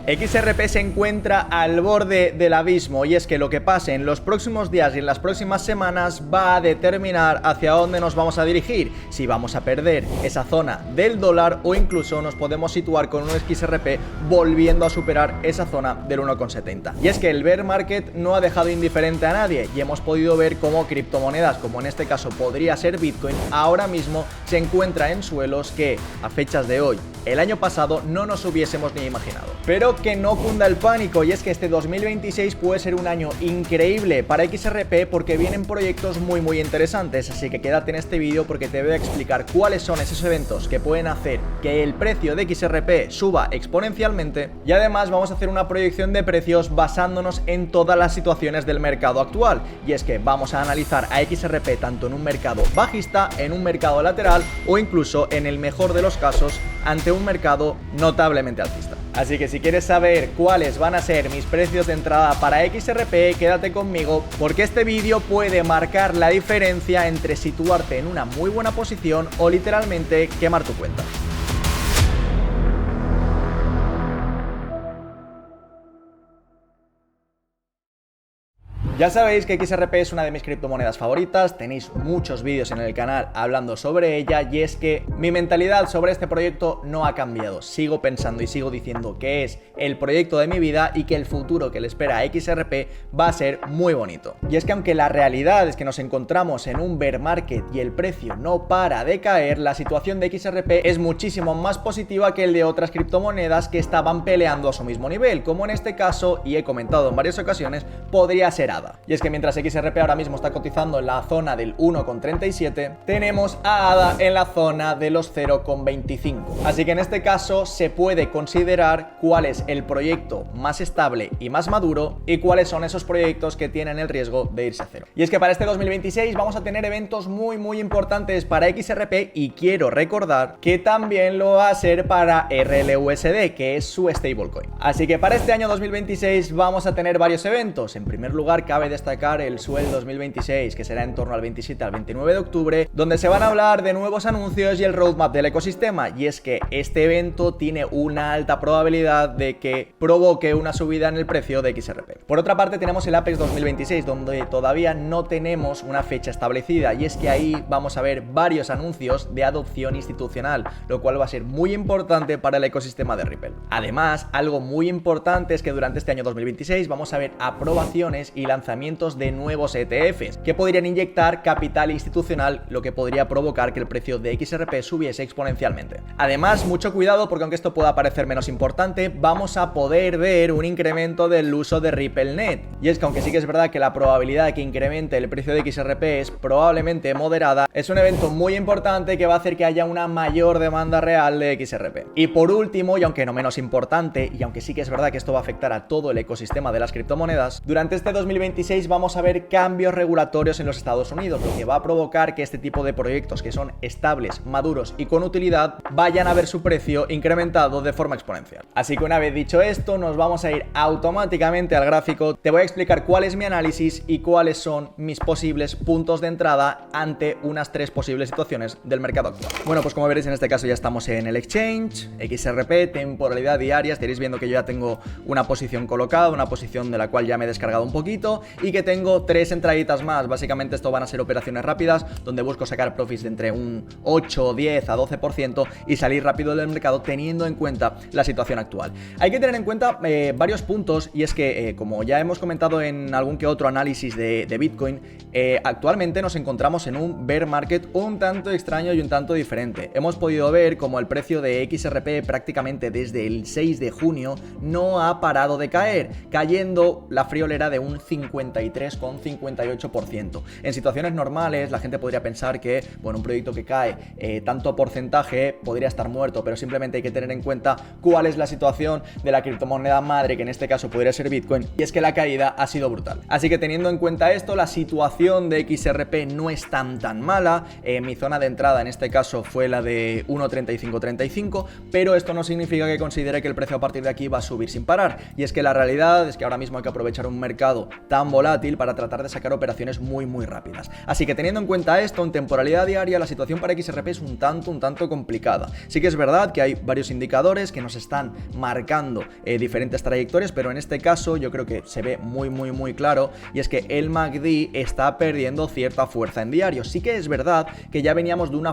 XRP se encuentra al borde del abismo y es que lo que pase en los próximos días y en las próximas semanas va a determinar hacia dónde nos vamos a dirigir, si vamos a perder esa zona del dólar o incluso nos podemos situar con un XRP volviendo a superar esa zona del 1,70. Y es que el bear market no ha dejado indiferente a nadie y hemos podido ver cómo criptomonedas, como en este caso podría ser Bitcoin, ahora mismo se encuentra en suelos que a fechas de hoy, el año pasado, no nos hubiésemos ni imaginado. Pero que no cunda el pánico, y es que este 2026 puede ser un año increíble para XRP porque vienen proyectos muy interesantes, así que quédate en este vídeo porque te voy a explicar cuáles son esos eventos que pueden hacer que el precio de XRP suba exponencialmente y además vamos a hacer una proyección de precios basándonos en todas las situaciones del mercado actual, y es que vamos a analizar a XRP tanto en un mercado bajista, en un mercado lateral o incluso en el mejor de los casos ante un mercado notablemente alcista. Así que si quieres saber cuáles van a ser mis precios de entrada para XRP, quédate conmigo porque este vídeo puede marcar la diferencia entre situarte en una muy buena posición o literalmente quemar tu cuenta. Ya sabéis que XRP es una de mis criptomonedas favoritas, tenéis muchos vídeos en el canal hablando sobre ella y es que mi mentalidad sobre este proyecto no ha cambiado. Sigo pensando y sigo diciendo que es el proyecto de mi vida y que el futuro que le espera a XRP va a ser muy bonito. Y es que aunque la realidad es que nos encontramos en un bear market y el precio no para de caer, la situación de XRP es muchísimo más positiva que el de otras criptomonedas que estaban peleando a su mismo nivel, como en este caso, y he comentado en varias ocasiones, podría ser ADA. Y es que mientras XRP ahora mismo está cotizando en la zona del 1,37, tenemos a ADA en la zona de los 0,25. Así que en este caso se puede considerar cuál es el proyecto más estable y más maduro y cuáles son esos proyectos que tienen el riesgo de irse a cero. Y es que para este 2026 vamos a tener eventos muy importantes para XRP y quiero recordar que también lo va a ser para RLUSD, que es su stablecoin. Así que para este año 2026 vamos a tener varios eventos. En primer lugar, cabe destacar el Swell 2026, que será en torno al 27 al 29 de octubre, donde se van a hablar de nuevos anuncios y el roadmap del ecosistema. Y es que este evento tiene una alta probabilidad de que provoque una subida en el precio de XRP. Por otra parte, tenemos el Apex 2026, donde todavía no tenemos una fecha establecida, y es que ahí vamos a ver varios anuncios de adopción institucional, lo cual va a ser muy importante para el ecosistema de Ripple. Además, algo muy importante es que durante este año 2026 vamos a ver aprobaciones y lanzamientos de nuevos ETFs que podrían inyectar capital institucional, lo que podría provocar que el precio de XRP subiese exponencialmente. Además, mucho cuidado porque aunque esto pueda parecer menos importante, vamos a poder ver un incremento del uso de RippleNet. Y es que aunque sí que es verdad que la probabilidad de que incremente el precio de XRP es probablemente moderada, es un evento muy importante que va a hacer que haya una mayor demanda real de XRP. Y por último, y aunque no menos importante, y aunque sí que es verdad que esto va a afectar a todo el ecosistema de las criptomonedas, durante este 2026 vamos a ver cambios regulatorios en los Estados Unidos, lo que va a provocar que este tipo de proyectos que son estables, maduros y con utilidad vayan a ver su precio incrementado de forma exponencial. Así que una vez dicho esto, nos vamos a ir automáticamente al gráfico. Te voy a explicar cuál es mi análisis y cuáles son mis posibles puntos de entrada ante unas 3 posibles situaciones del mercado actual. Bueno, pues como veréis en este caso ya estamos en el exchange, XRP, temporalidad diaria. Estaréis viendo que yo ya tengo una posición colocada, una posición de la cual ya me he descargado un poquito y que tengo 3 entraditas más. Básicamente esto van a ser operaciones rápidas donde busco sacar profits de entre un 8, 10 a 12% y salir rápido del mercado teniendo en cuenta la situación actual. Hay que tener en cuenta varios puntos, y es que como ya hemos comentado en algún que otro análisis de Bitcoin, actualmente nos encontramos en un bear market un tanto extraño y un tanto diferente. Hemos podido ver como el precio de XRP prácticamente desde el 6 de junio no ha parado de caer, cayendo la friolera de un 53,58%. En situaciones normales la gente podría pensar que, bueno, un proyecto que cae tanto porcentaje podría estar muerto, pero simplemente hay que tener en cuenta cuál es la situación de la criptomoneda madre, que en este caso podría ser Bitcoin, y es que la caída ha sido brutal. Así que teniendo en cuenta esto, la situación de XRP no es tan mala. Mi zona de entrada en este caso fue la de 1,3535, pero esto no significa que considere que el precio a partir de aquí va a subir sin parar, y es que la realidad es que ahora mismo hay que aprovechar un mercado tan tan volátil para tratar de sacar operaciones muy rápidas. Así que teniendo en cuenta esto, en temporalidad diaria la situación para XRP es un tanto complicada. Sí que es verdad que hay varios indicadores que nos están marcando diferentes trayectorias, pero en este caso yo creo que se ve muy claro, y es que el MACD está perdiendo cierta fuerza en diario. Sí que es verdad que ya veníamos de una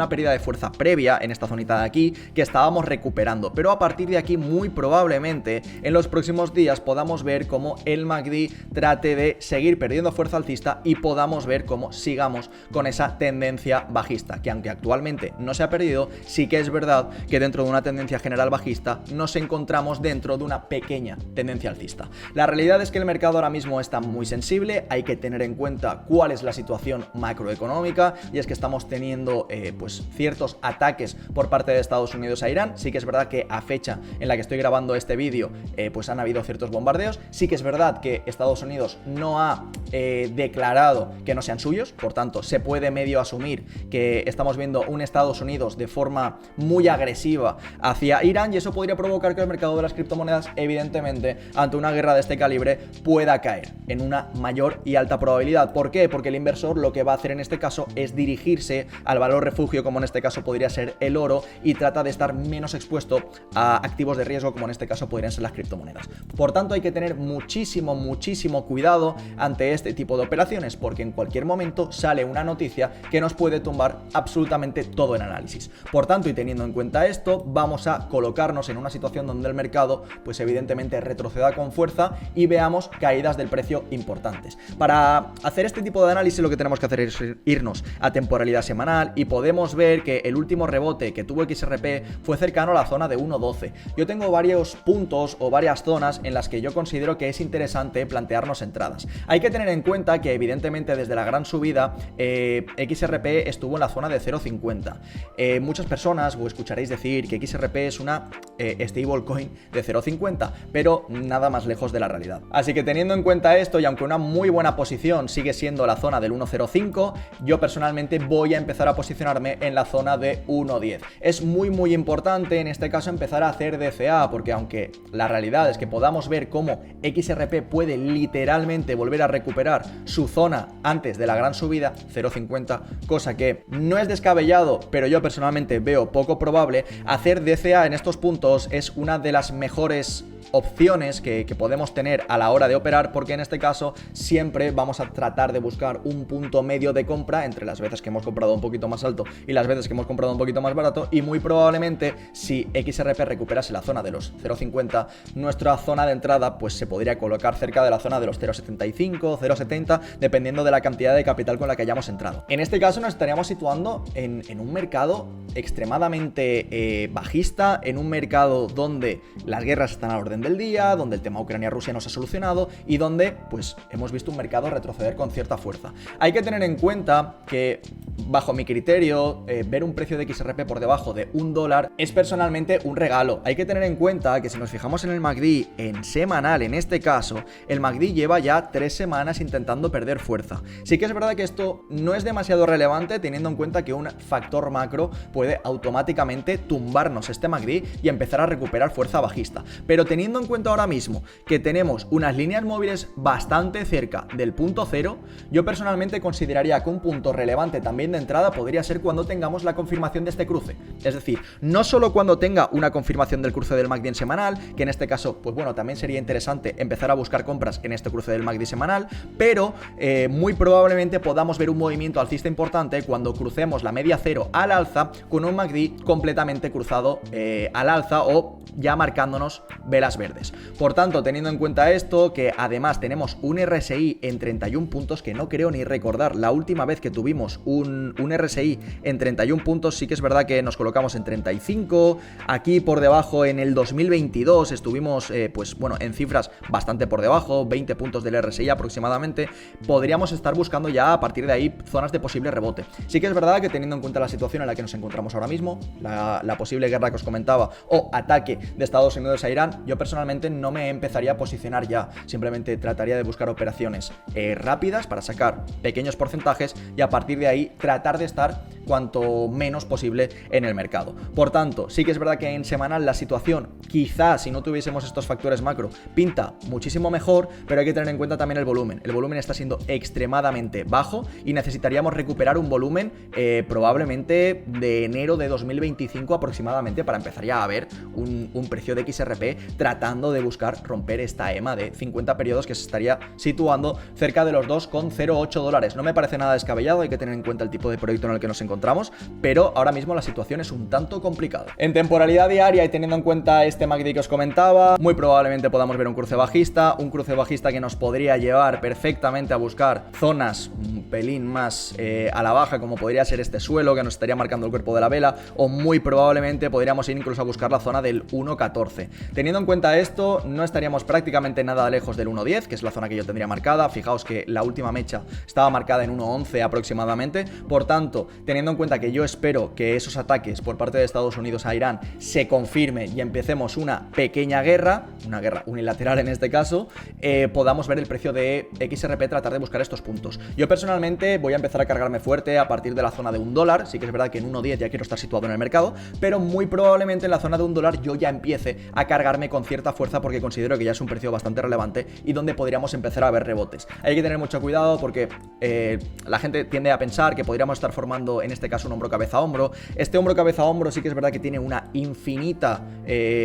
pérdida de fuerza previa en esta zonita de aquí que estábamos recuperando, pero a partir de aquí muy probablemente en los próximos días podamos ver cómo el MACD trate de seguir perdiendo fuerza alcista y podamos ver cómo sigamos con esa tendencia bajista, que aunque actualmente no se ha perdido, sí que es verdad que dentro de una tendencia general bajista nos encontramos dentro de una pequeña tendencia alcista. La realidad es que el mercado ahora mismo está muy sensible, hay que tener en cuenta cuál es la situación macroeconómica, y es que estamos teniendo pues ciertos ataques por parte de Estados Unidos a Irán. Sí que es verdad que a fecha en la que estoy grabando este vídeo pues han habido ciertos bombardeos. Sí que es verdad que Estados Unidos no ha declarado que no sean suyos, por tanto se puede medio asumir que estamos viendo un Estados Unidos de forma muy agresiva hacia Irán, y eso podría provocar que el mercado de las criptomonedas, evidentemente, ante una guerra de este calibre, pueda caer en una mayor y alta probabilidad. ¿Por qué? Porque el inversor lo que va a hacer en este caso es dirigirse al valor refugio, como en este caso podría ser el oro, y trata de estar menos expuesto a activos de riesgo, como en este caso podrían ser las criptomonedas. Por tanto, hay que tener muchísimo cuidado ante este tipo de operaciones, porque en cualquier momento sale una noticia que nos puede tumbar absolutamente todo el análisis. Por tanto, y teniendo en cuenta esto, vamos a colocarnos en una situación donde el mercado pues evidentemente retroceda con fuerza y veamos caídas del precio importantes. Para hacer este tipo de análisis lo que tenemos que hacer es irnos a temporalidad semanal, y podemos ver que el último rebote que tuvo XRP fue cercano a la zona de 1.12. Yo tengo varios puntos o varias zonas en las que yo considero que es interesante plantearnos entradas. Hay que tener en cuenta que evidentemente desde la gran subida XRP estuvo en la zona de 0.50. Muchas personas os escucharéis decir que XRP es una stablecoin de 0.50, pero nada más lejos de la realidad. Así que teniendo en cuenta esto, y aunque una muy buena posición sigue siendo la zona del 1.05, yo personalmente voy a empezar a posicionarme en la zona de 1.10. Es muy importante en este caso empezar a hacer DCA, porque aunque la realidad es que podamos ver cómo XRP puede literalmente volver a recuperar su zona antes de la gran subida, 0.50, cosa que no es descabellado, pero yo personalmente veo poco probable, hacer DCA en estos puntos es una de las mejores opciones que podemos tener a la hora de operar, porque en este caso siempre vamos a tratar de buscar un punto medio de compra entre las veces que hemos comprado un poquito más alto y las veces que hemos comprado un poquito más barato, y muy probablemente si XRP recuperase la zona de los 0.50, nuestra zona de entrada pues se podría colocar cerca de la zona de los 0.75, 0.70, dependiendo de la cantidad de capital con la que hayamos entrado. En este caso nos estaríamos situando en un mercado extremadamente bajista, en un mercado donde las guerras están a la orden del día, donde el tema Ucrania-Rusia no se ha solucionado y donde pues hemos visto un mercado retroceder con cierta fuerza. Hay que tener en cuenta que, bajo mi criterio, ver un precio de XRP por debajo de $1 es personalmente un regalo. Hay que tener en cuenta que si nos fijamos en el MACD en semanal, en este caso, el MACD lleva ya 3 semanas intentando perder fuerza. Sí que es verdad que esto no es demasiado relevante teniendo en cuenta que un factor macro puede automáticamente tumbarnos este MACD y empezar a recuperar fuerza bajista. Pero teniendo en cuenta ahora mismo que tenemos unas líneas móviles bastante cerca del punto cero, yo personalmente consideraría que un punto relevante también de entrada podría ser cuando tengamos la confirmación de este cruce. Es decir, no solo cuando tenga una confirmación del cruce del MACD en semanal, que en este caso, pues bueno, también sería interesante empezar a buscar compras en este cruce del MACD semanal, pero muy probablemente podamos ver un movimiento alcista importante cuando crucemos la media cero al alza con un MACD completamente cruzado al alza o ya marcándonos velas verdes. Por tanto, teniendo en cuenta esto, que además tenemos un RSI en 31 puntos, que no creo ni recordar la última vez que tuvimos un RSI en 31 puntos, sí que es verdad que nos colocamos en 35, aquí por debajo en el 2022 estuvimos pues bueno, en cifras bastante por debajo, 20 puntos del RSI aproximadamente, podríamos estar buscando ya a partir de ahí zonas de posible rebote. Sí que es verdad que teniendo en cuenta la situación en la que nos encontramos ahora mismo, la posible guerra que os comentaba o ataque de Estados Unidos a Irán, yo personalmente no me empezaría a posicionar ya, simplemente trataría de buscar operaciones rápidas para sacar pequeños porcentajes y a partir de ahí tratar de estar cuanto menos posible en el mercado. Por tanto, sí que es verdad que en semanal la situación, quizás si no tuviésemos estos factores macro, pinta muchísimo mejor, pero hay que tener en cuenta también el volumen. El volumen está siendo extremadamente bajo y necesitaríamos recuperar un volumen probablemente de enero de 2025 aproximadamente para empezar ya a ver un precio de XRP tratando de buscar romper esta EMA de 50 periodos que se estaría situando cerca de los 2,08 dólares. No me parece nada descabellado, hay que tener en cuenta el tipo de proyecto en el que nos encontramos, pero ahora mismo la situación es un tanto complicada. En temporalidad diaria y teniendo en cuenta este MACD que os comentaba, muy probablemente podamos ver un cruce bajista que nos podría llevar perfectamente a buscar zonas un pelín más a la baja, como podría ser este suelo que nos estaría marcando el cuerpo de la vela, o muy probablemente podríamos ir incluso a buscar la zona del 1,14. Teniendo en cuenta esto, no estaríamos prácticamente nada lejos del 1,10, que es la zona que yo tendría marcada. Fijaos que la última mecha estaba marcada en 1,11 aproximadamente. Por tanto, teniendo en cuenta que yo espero que esos ataques por parte de Estados Unidos a Irán se confirme y empecemos una pequeña guerra, una guerra unilateral en este caso, podamos ver el precio de XRP tratar de buscar estos puntos. Yo personalmente voy a empezar a cargarme fuerte a partir de la zona de $1. Sí que es verdad que en 1,10 ya quiero estar situado en el mercado, pero muy probablemente en la zona de $1 yo ya empiece a cargarme con cierta fuerza porque considero que ya es un precio bastante relevante y donde podríamos empezar a ver rebotes. Hay que tener mucho cuidado porque la gente tiende a pensar que podríamos estar formando en este caso un hombro cabeza hombro. Este hombro cabeza hombro sí que es verdad que tiene una infinita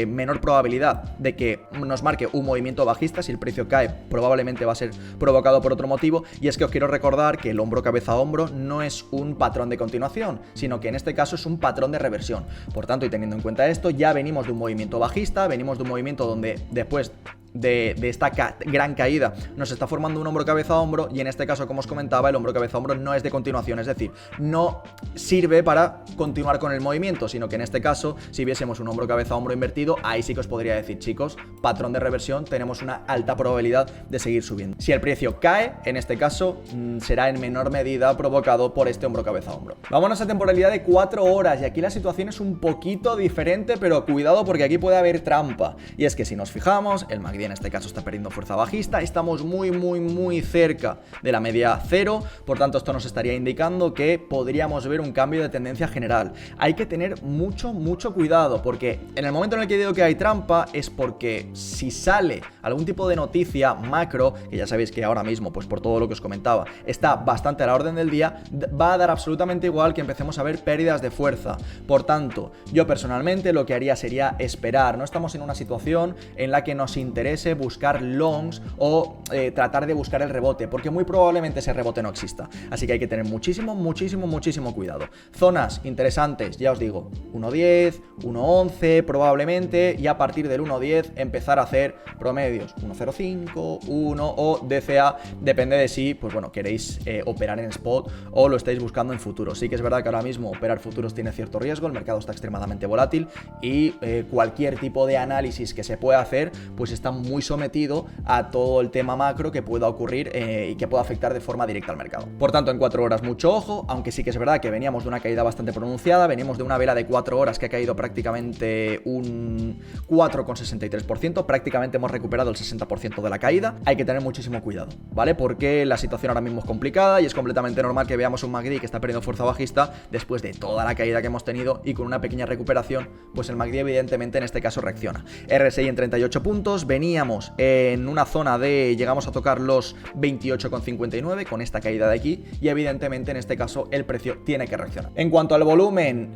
menor probabilidad de que nos marque un movimiento bajista. Si el precio cae, probablemente va a ser provocado por otro motivo, y es que os quiero recordar que el hombro cabeza hombro no es un patrón de continuación, sino que en este caso es un patrón de reversión. Por tanto, y teniendo en cuenta esto, ya venimos de un movimiento bajista, venimos de un movimiento donde después de esta gran caída nos está formando un hombro cabeza hombro, y en este caso, como os comentaba, el hombro cabeza hombro no es de continuación, es decir, no sirve para continuar con el movimiento, sino que en este caso, si viésemos un hombro cabeza hombro invertido, ahí sí que os podría decir, chicos, patrón de reversión, tenemos una alta probabilidad de seguir subiendo. Si el precio cae, en este caso será en menor medida provocado por este hombro cabeza hombro. Vámonos a temporalidad de 4 horas, y aquí la situación es un poquito diferente, pero cuidado porque aquí puede haber trampa, y es que si nos fijamos, el MACD en este caso está perdiendo fuerza bajista, estamos muy cerca de la media cero, por tanto esto nos estaría indicando que podríamos ver un cambio de tendencia general. Hay que tener mucho cuidado, porque en el momento en el que digo que hay trampa es porque si sale algún tipo de noticia macro, que ya sabéis que ahora mismo, pues por todo lo que os comentaba, está bastante a la orden del día, va a dar absolutamente igual que empecemos a ver pérdidas de fuerza. Por tanto, yo personalmente lo que haría sería esperar. No estamos en una situación en la que nos interese buscar longs o tratar de buscar el rebote, porque muy probablemente ese rebote no exista. Así que hay que tener muchísimo cuidado. Zonas interesantes, ya os digo, 1.10, 1.11 probablemente, y a partir del 1.10 empezar a hacer promedios 1.05, 1 o DCA, depende de si, pues bueno, queréis operar en spot o lo estáis buscando en futuros. Sí que es verdad que ahora mismo operar futuros tiene cierto riesgo, el mercado está extremadamente volátil y cualquier tipo de análisis que se pueda hacer, pues está muy sometido a todo el tema macro que pueda ocurrir y que pueda afectar de forma directa al mercado. Por tanto, en 4 horas mucho ojo, aunque sí que es verdad que veníamos de una caída bastante pronunciada, venimos de una vela de 4 horas que ha caído prácticamente un 4,63%, prácticamente hemos recuperado el 60% de la caída. Hay que tener muchísimo cuidado, ¿vale? Porque la situación ahora mismo es complicada y es completamente normal que veamos un MACD que está perdiendo fuerza bajista después de toda la caída que hemos tenido, y con una pequeña recuperación, pues el MACD evidentemente en este caso reacciona. RSI en 38 puntos, veníamos en una zona de, llegamos a tocar los 28,59 con esta caída de aquí, y evidentemente en este caso el precio tiene que reaccionar. En cuanto al volumen,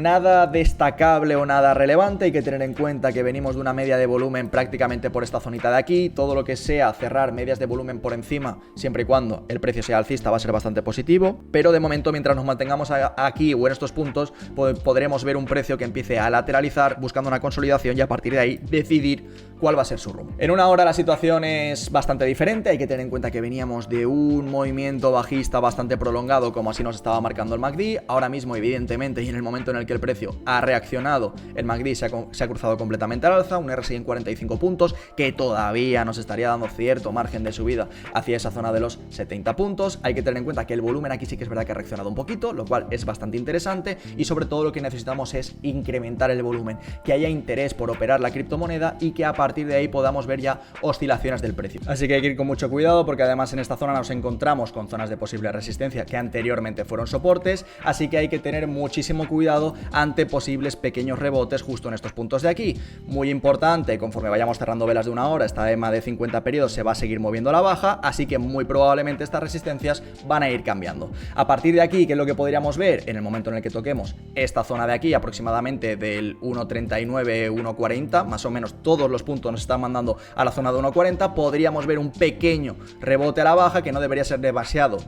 nada destacable o nada relevante. Hay que tener en cuenta que venimos de una media de volumen prácticamente por esta zonita de aquí. Todo lo que sea cerrar medias de volumen por encima, siempre y cuando el precio sea alcista, va a ser bastante positivo, pero de momento, mientras nos mantengamos aquí o en estos puntos, podremos ver un precio que empiece a lateralizar buscando una consolidación, y a partir de ahí decidir cuál va a ser su rumbo. En una hora la situación es bastante diferente. Hay que tener en cuenta que veníamos de un movimiento bajista bastante prolongado, como así nos estaba marcando el MACD. Ahora mismo, evidentemente, y en el momento en el que el precio ha reaccionado, el MACD se ha cruzado completamente al alza, un RSI en 45 puntos, que todavía nos estaría dando cierto margen de subida hacia esa zona de los 70 puntos. Hay que tener en cuenta que el volumen aquí sí que es verdad que ha reaccionado un poquito, lo cual es bastante interesante, y sobre todo lo que necesitamos es incrementar el volumen, que haya interés por operar la criptomoneda y que a partir de ahí podamos ver ya oscilaciones del precio. Así que hay que ir con mucho cuidado porque además en esta zona nos encontramos con zonas de posible resistencia que anteriormente fueron soportes, así que hay que tener muchísimo cuidado ante posibles pequeños rebotes justo en estos puntos de aquí. Muy importante, conforme vayamos cerrando velas de una hora, esta EMA de 50 periodos se va a seguir moviendo a la baja, así que muy probablemente estas resistencias van a ir cambiando. A partir de aquí, ¿qué es lo que podríamos ver? En el momento en el que toquemos esta zona de aquí, aproximadamente del 1.39, 1.40, más o menos todos los puntos nos están mandando a la zona de 1.40, podríamos ver un pequeño rebote a la baja que no debería ser demasiado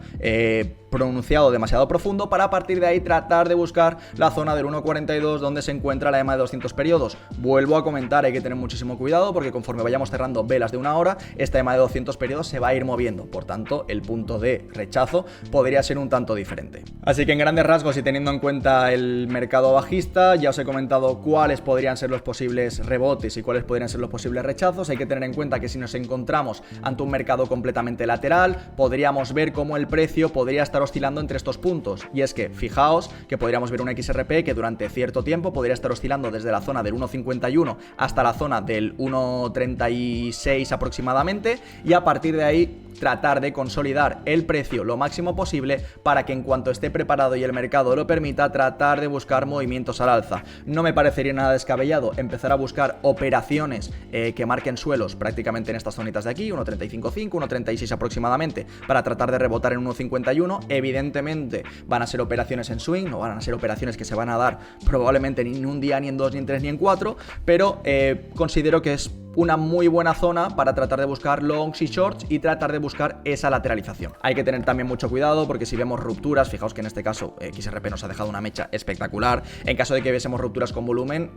pronunciado, demasiado profundo, para a partir de ahí tratar de buscar la zona del 1.42 donde se encuentra la EMA de 200 periodos. Vuelvo a comentar, hay que tener muchísimo cuidado porque conforme vayamos cerrando velas de una hora, esta EMA de 200 periodos se va a ir moviendo, por tanto el punto de rechazo podría ser un tanto diferente. Así que en grandes rasgos y teniendo en cuenta el mercado bajista, ya os he comentado cuáles podrían ser los posibles rebotes y cuáles podrían ser los posibles rechazos. Hay que tener en cuenta que si nos encontramos ante un mercado completamente lateral, podríamos ver cómo el precio podría estar oscilando entre estos puntos, y es que fijaos que podríamos ver un XRP que durante cierto tiempo podría estar oscilando desde la zona del 1.51 hasta la zona del 1.36 aproximadamente, y a partir de ahí tratar de consolidar el precio lo máximo posible para que en cuanto esté preparado y el mercado lo permita, tratar de buscar movimientos al alza. No me parecería nada descabellado empezar a buscar operaciones que marquen suelos prácticamente en estas zonitas de aquí, 1.35.5, 1.36 aproximadamente, para tratar de rebotar en 1.51. Evidentemente van a ser operaciones en swing, no van a ser operaciones que se van a dar probablemente ni en un día, ni en dos, ni en tres, ni en cuatro, pero considero que es una muy buena zona para tratar de buscar longs y shorts y tratar de buscar esa lateralización. Hay que tener también mucho cuidado porque si vemos rupturas, fijaos que en este caso XRP nos ha dejado una mecha espectacular. En caso de que viésemos rupturas con volumen,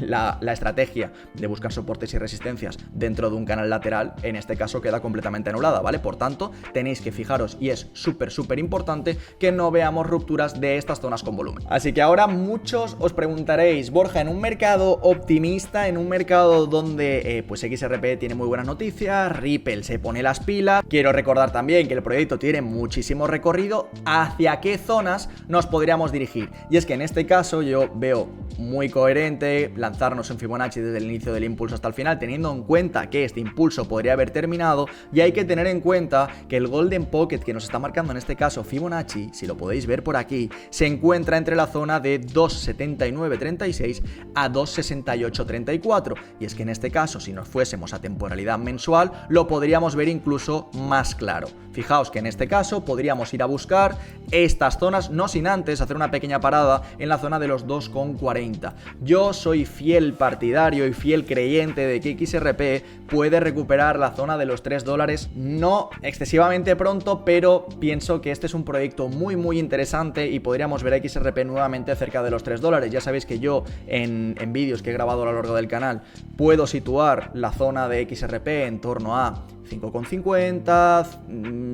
la estrategia de buscar soportes y resistencias dentro de un canal lateral, en este caso queda completamente anulada, ¿vale? Por tanto, tenéis que fijaros, y es súper importante, que no veamos rupturas de estas zonas con volumen. Así que ahora muchos os preguntaréis, Borja, en un mercado optimista, en un mercado donde pues XRP tiene muy buenas noticias, Ripple se pone las pilas, quiero recordar también que el proyecto tiene muchísimo recorrido, ¿hacia qué zonas nos podríamos dirigir? Y es que en este caso yo veo muy coherente lanzarnos en Fibonacci desde el inicio del impulso hasta el final, teniendo en cuenta que este impulso podría haber terminado, y hay que tener en cuenta que el Golden Pocket que nos está marcando en este caso Fibonacci, si lo podéis ver por aquí, se encuentra entre la zona de 2.7936 a 2.6834, y es que en este caso, si nos fuésemos a temporalidad mensual, lo podríamos ver incluso más claro. Fijaos que en este caso podríamos ir a buscar estas zonas, no sin antes hacer una pequeña parada en la zona de los 2,40. Yo soy fiel partidario y fiel creyente de que XRP puede recuperar la zona de los $3, no excesivamente pronto, pero pienso que este es un proyecto muy interesante y podríamos ver a XRP nuevamente cerca de los $3. Ya sabéis que yo en vídeos que he grabado a lo largo del canal puedo situar la zona de XRP en torno a 5,50,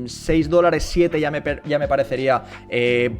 $6, 7 ya me parecería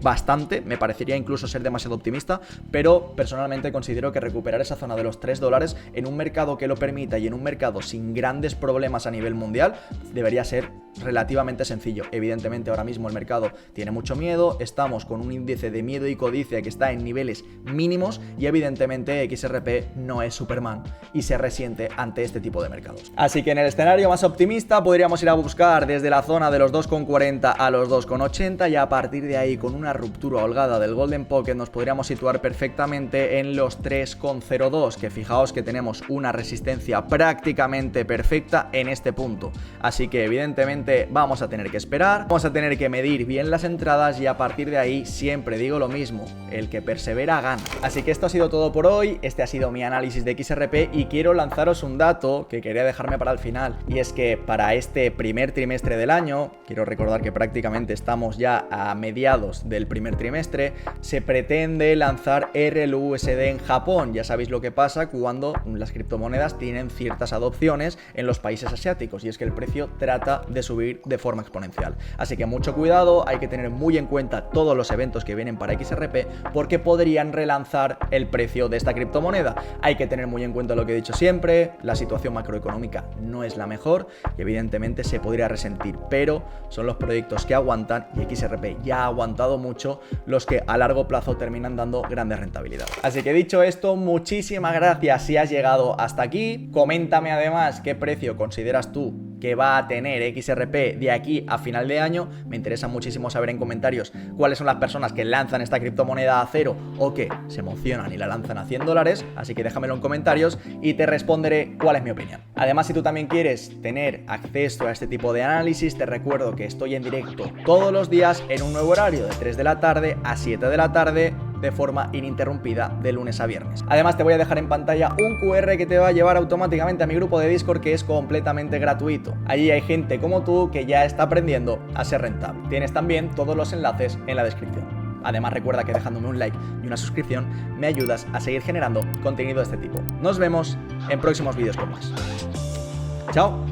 bastante, me parecería incluso ser demasiado optimista, pero personalmente considero que recuperar esa zona de los $3 en un mercado que lo permita y en un mercado sin grandes problemas a nivel mundial debería ser relativamente sencillo. Evidentemente ahora mismo el mercado tiene mucho miedo, estamos con un índice de miedo y codicia que está en niveles mínimos y evidentemente XRP no es Superman y se resiente ante este tipo de mercados. Así que en el escenario más optimista podríamos ir a buscar desde la zona de los 2,40 a los 2,80 y a partir de ahí con una ruptura holgada del Golden Pocket nos podríamos situar perfectamente en los 3,02, que fijaos que tenemos una resistencia prácticamente perfecta en este punto. Así que evidentemente vamos a tener que esperar, vamos a tener que medir bien las entradas y a partir de ahí siempre digo lo mismo, el que persevera gana. Así que esto ha sido todo por hoy, este ha sido mi análisis de XRP y quiero lanzaros un dato que quería dejarme para el final, y es que para este primer trimestre del año, quiero recordar que prácticamente estamos ya a mediados del primer trimestre, se pretende lanzar RLUSD en Japón. Ya sabéis lo que pasa cuando las criptomonedas tienen ciertas adopciones en los países asiáticos, y es que el precio trata de subir de forma exponencial. Así que mucho cuidado, hay que tener muy en cuenta todos los eventos que vienen para XRP porque podrían relanzar el precio de esta criptomoneda. Hay que tener muy en cuenta lo que he dicho siempre, la situación macroeconómica no es la mejor y evidentemente se podría resentir, pero son los proyectos que aguantan y XRP ya ha aguantado mucho, los que a largo plazo terminan dando grandes rentabilidades. Así que dicho esto, muchísimas gracias si has llegado hasta aquí. Coméntame además qué precio consideras tú que va a tener XRP de aquí a final de año. Me interesa muchísimo saber en comentarios cuáles son las personas que lanzan esta criptomoneda a cero o que se emocionan y la lanzan a $100, así que déjamelo en comentarios y te responderé cuál es mi opinión. Además, si tú también quieres tener acceso a este tipo de análisis, te recuerdo que estoy en directo todos los días en un nuevo horario de 3 de la tarde a 7 de la tarde de forma ininterrumpida de lunes a viernes. Además, te voy a dejar en pantalla un QR que te va a llevar automáticamente a mi grupo de Discord, que es completamente gratuito. Allí hay gente como tú que ya está aprendiendo a ser rentable. Tienes también todos los enlaces en la descripción. Además, recuerda que dejándome un like y una suscripción me ayudas a seguir generando contenido de este tipo. Nos vemos en próximos vídeos con más. ¡Chao!